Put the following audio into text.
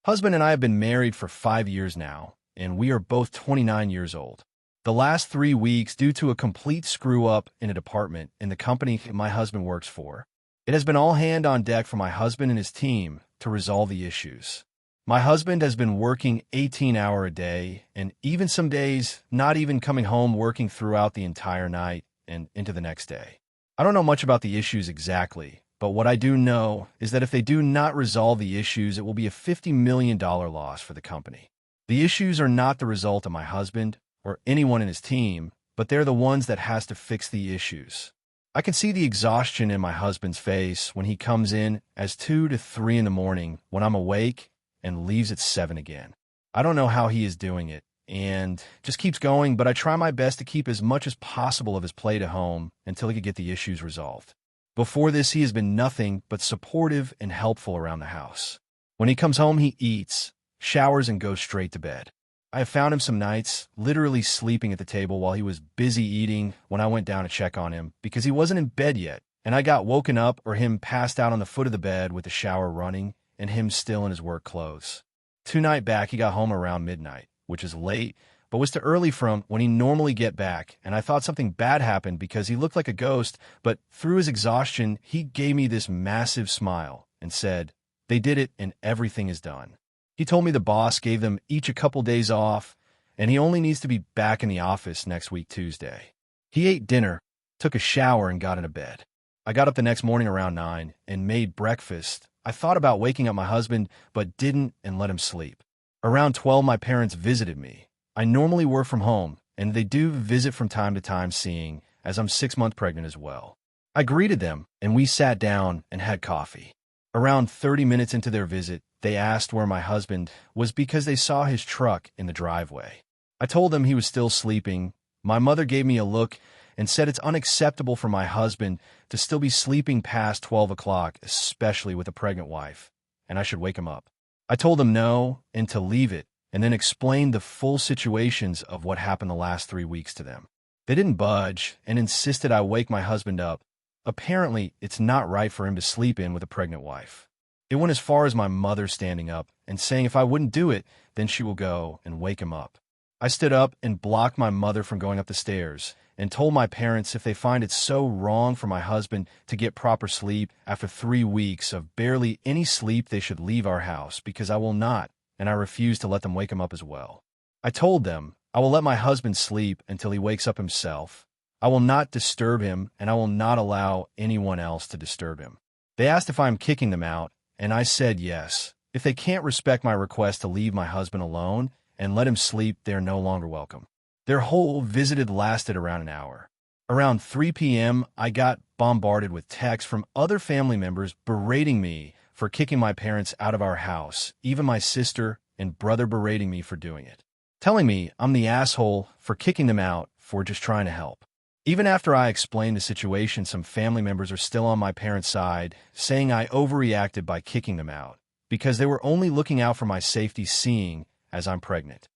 Husband and I have been married for 5 years now, and we are both 29 years old. The last 3 weeks, due to a complete screw-up in a department in the company my husband works for, it has been all hand on deck for my husband and his team to resolve the issues. My husband has been working 18-hour a day, and even some days not even coming home, working throughout the entire night and into the next day. I don't know much about the issues exactly, but what I do know is that if they do not resolve the issues, it will be a $50 million loss for the company. The issues are not the result of my husband or anyone in his team, but they're the ones that has to fix the issues. I can see the exhaustion in my husband's face when he comes in as 2 to 3 in the morning when I'm awake and leaves at 7 again. I don't know how he is doing it and just keeps going, but I try my best to keep as much as possible of his plate at home until he could get the issues resolved. Before this, he has been nothing but supportive and helpful around the house. When he comes home, he eats, showers, and goes straight to bed. I have found him some nights literally sleeping at the table while he was busy eating when I went down to check on him because he wasn't in bed yet, and I got woken up or him passed out on the foot of the bed with the shower running and him still in his work clothes. 2 nights back, he got home around midnight, which is late, but was too early from when he normally get back, and I thought something bad happened because he looked like a ghost, but through his exhaustion, he gave me this massive smile and said, "They did it and everything is done." He told me the boss gave them each a couple days off, and he only needs to be back in the office next week Tuesday. He ate dinner, took a shower, and got into bed. I got up the next morning around 9 and made breakfast. I thought about waking up my husband, but didn't and let him sleep. Around 12, my parents visited me. I normally work from home, and they do visit from time to time, seeing as I'm 6 months pregnant as well. I greeted them, and we sat down and had coffee. Around 30 minutes into their visit, they asked where my husband was because they saw his truck in the driveway. I told them he was still sleeping. My mother gave me a look and said it's unacceptable for my husband to still be sleeping past 12 o'clock, especially with a pregnant wife, and I should wake him up. I told them no and to leave it, and then explained the full situations of what happened the last 3 weeks to them. They didn't budge and insisted I wake my husband up. Apparently, it's not right for him to sleep in with a pregnant wife. It went as far as my mother standing up and saying if I wouldn't do it, then she will go and wake him up. I stood up and blocked my mother from going up the stairs and told my parents if they find it so wrong for my husband to get proper sleep after 3 weeks of barely any sleep, they should leave our house because I will not, and I refuse to let them wake him up as well. I told them I will let my husband sleep until he wakes up himself. I will not disturb him, and I will not allow anyone else to disturb him. They asked if I'm kicking them out, and I said yes. If they can't respect my request to leave my husband alone and let him sleep, they are no longer welcome. Their whole visit lasted around an hour. Around 3 p.m., I got bombarded with texts from other family members berating me for kicking my parents out of our house, even my sister and brother berating me for doing it, telling me I'm the asshole for kicking them out for just trying to help. Even after I explained the situation, some family members are still on my parents' side, saying I overreacted by kicking them out because they were only looking out for my safety, seeing as I'm pregnant.